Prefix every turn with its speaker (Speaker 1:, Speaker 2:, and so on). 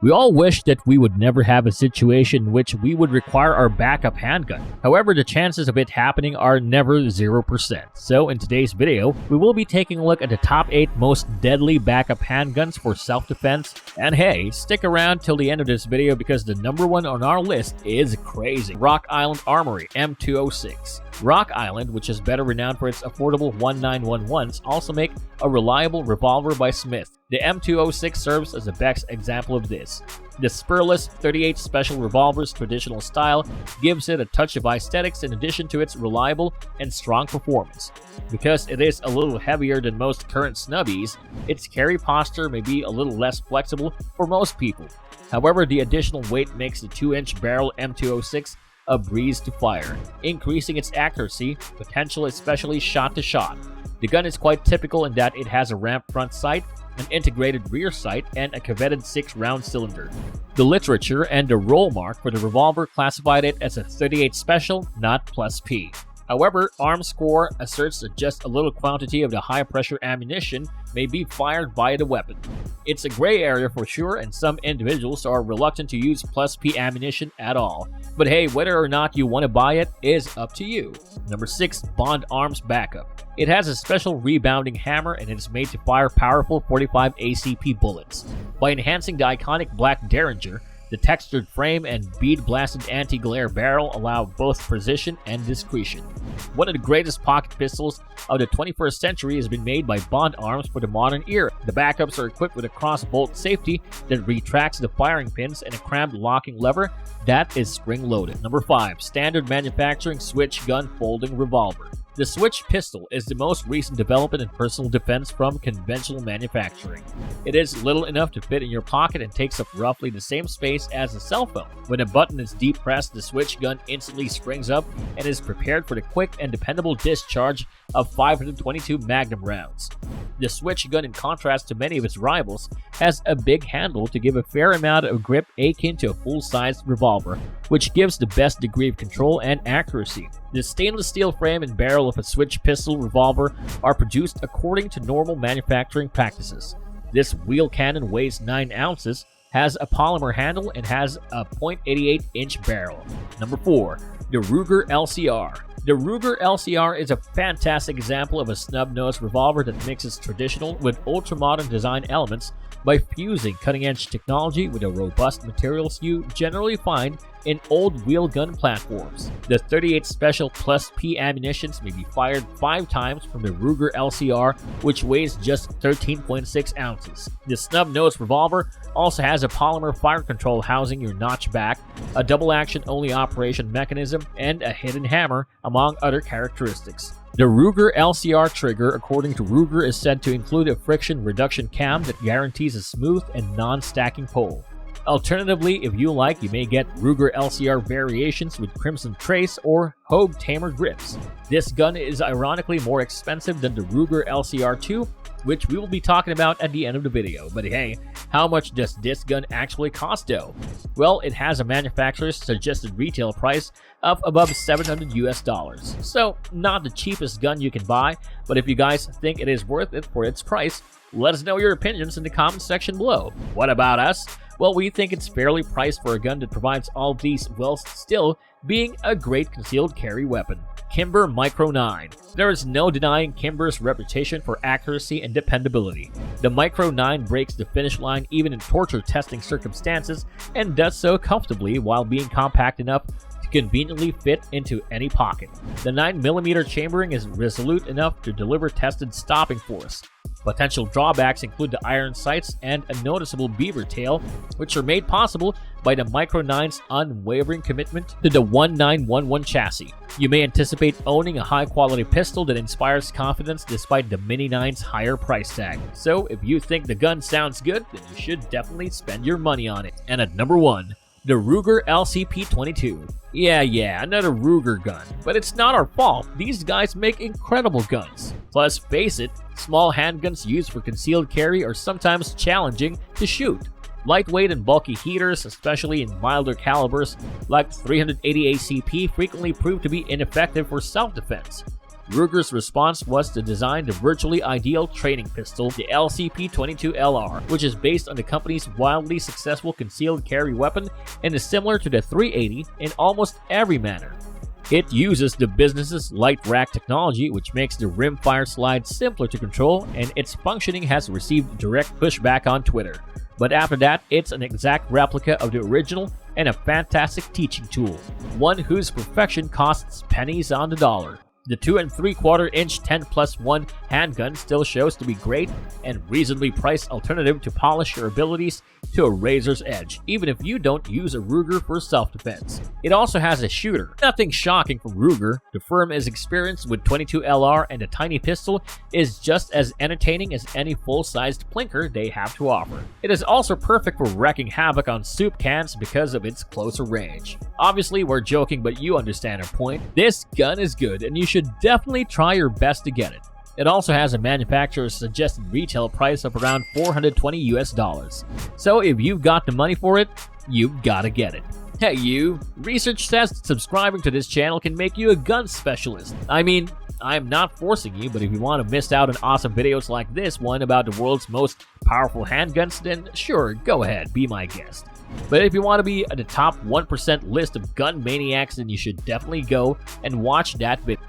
Speaker 1: We all wish that we would never have a situation in which we would require our backup handgun. However, the chances of it happening are never 0%. So in today's video, we will be taking a look at the top 8 most deadly backup handguns for self-defense. And hey, stick around till the end of this video because the number one on our list is crazy. Rock Island Armory M206. Rock Island, which is better renowned for its affordable 1911s, also make a reliable revolver by Smith. The M206 serves as the best example of this. The spurless 38 Special Revolver's traditional style gives it a touch of aesthetics in addition to its reliable and strong performance. Because it is a little heavier than most current snubbies, its carry posture may be a little less flexible for most people. However, the additional weight makes the 2-inch barrel M206 a breeze to fire, increasing its accuracy potential, especially shot to shot. The gun is quite typical in that it has a ramped front sight, an integrated rear sight, and a coveted 6-round cylinder. The literature and the roll mark for the revolver classified it as a 38 Special, not plus P. However, ArmScore asserts that just a little quantity of the high-pressure ammunition may be fired by the weapon. It's a gray area for sure, and some individuals are reluctant to use plus P ammunition at all. But hey, whether or not you want to buy it is up to you. Number 6. Bond Arms BackUp. It has a special rebounding hammer and it is made to fire powerful 45 ACP bullets. By enhancing the iconic black Derringer, the textured frame and bead-blasted anti-glare barrel allow both precision and discretion. One of the greatest pocket pistols of the 21st century has been made by Bond Arms for the modern era. The backups are equipped with a cross-bolt safety that retracts the firing pins and a crammed locking lever that is spring-loaded. Number 5. Standard manufacturing switch gun folding revolver. The Switch pistol is the most recent development in personal defense from conventional manufacturing. It is little enough to fit in your pocket and takes up roughly the same space as a cell phone. When a button is deep pressed, the Switch gun instantly springs up and is prepared for the quick and dependable discharge of 522 Magnum rounds. The Switch gun, in contrast to many of its rivals, has a big handle to give a fair amount of grip akin to a full-sized revolver, which gives the best degree of control and accuracy. The stainless steel frame and barrel of a Switch pistol revolver are produced according to normal manufacturing practices. This wheel cannon weighs 9 ounces, has a polymer handle, and has a .88-inch barrel. Number 4. The Ruger LCR. The Ruger LCR is a fantastic example of a snub-nosed revolver that mixes traditional with ultra-modern design elements by fusing cutting-edge technology with the robust materials you generally find in old wheel gun platforms. The 38 Special Plus P ammunitions may be fired 5 times from the Ruger LCR, which weighs just 13.6 ounces. The snub-nosed revolver also has a polymer fire control housing your notch back, a double-action only operation mechanism, and a hidden hammer, among other characteristics. The Ruger LCR trigger, according to Ruger, is said to include a friction reduction cam that guarantees a smooth and non-stacking pull. Alternatively, if you like, you may get Ruger LCR variations with Crimson Trace or Hogue Tamer grips. This gun is ironically more expensive than the Ruger LCR2, which we will be talking about at the end of the video. But hey, how much does this gun actually cost though? Well, it has a manufacturer's suggested retail price of above $700 US. So, not the cheapest gun you can buy, but if you guys think it is worth it for its price, let us know your opinions in the comment section below. What about us? Well, we think it's fairly priced for a gun that provides all of these while still being a great concealed carry weapon. Kimber Micro 9. There is no denying Kimber's reputation for accuracy and dependability. The Micro 9 breaks the finish line even in torture testing circumstances and does so comfortably while being compact enough to conveniently fit into any pocket. The 9mm chambering is resolute enough to deliver tested stopping force. Potential drawbacks include the iron sights and a noticeable beaver tail, which are made possible by the Micro 9's unwavering commitment to the 1911 chassis. You may anticipate owning a high-quality pistol that inspires confidence despite the Mini 9's higher price tag. So if you think the gun sounds good, then you should definitely spend your money on it. And at number 1, the Ruger LCP-22. Yeah, another Ruger gun. But it's not our fault. These guys make incredible guns. Plus, face it, small handguns used for concealed carry are sometimes challenging to shoot. Lightweight and bulky heaters, especially in milder calibers like 380 ACP, frequently prove to be ineffective for self-defense. Ruger's response was to design the virtually ideal training pistol, the LCP-22LR, which is based on the company's wildly successful concealed carry weapon and is similar to the 380 in almost every manner. It uses the business's light rack technology, which makes the rimfire slide simpler to control, and its functioning has received direct pushback on Twitter. But after that, it's an exact replica of the original and a fantastic teaching tool, one whose perfection costs pennies on the dollar. The 2 3/4-inch 10+1 handgun still shows to be great and reasonably priced alternative to polish your abilities to a razor's edge, even if you don't use a Ruger for self-defense. It also has a shooter. Nothing shocking from Ruger. The firm is experienced with 22LR, and the tiny pistol is just as entertaining as any full-sized plinker they have to offer. It is also perfect for wreaking havoc on soup cans because of its closer range. Obviously, we're joking, but you understand our point. This gun is good, and you should definitely try your best to get it. It also has a manufacturer's suggested retail price of around $420 US. So if you've got the money for it, you've gotta get it. Hey you, research says that subscribing to this channel can make you a gun specialist. I mean, I'm not forcing you, but if you want to miss out on awesome videos like this one about the world's most powerful handguns, then sure, go ahead, be my guest. But if you want to be at the top 1% list of gun maniacs, then you should definitely go and watch that video.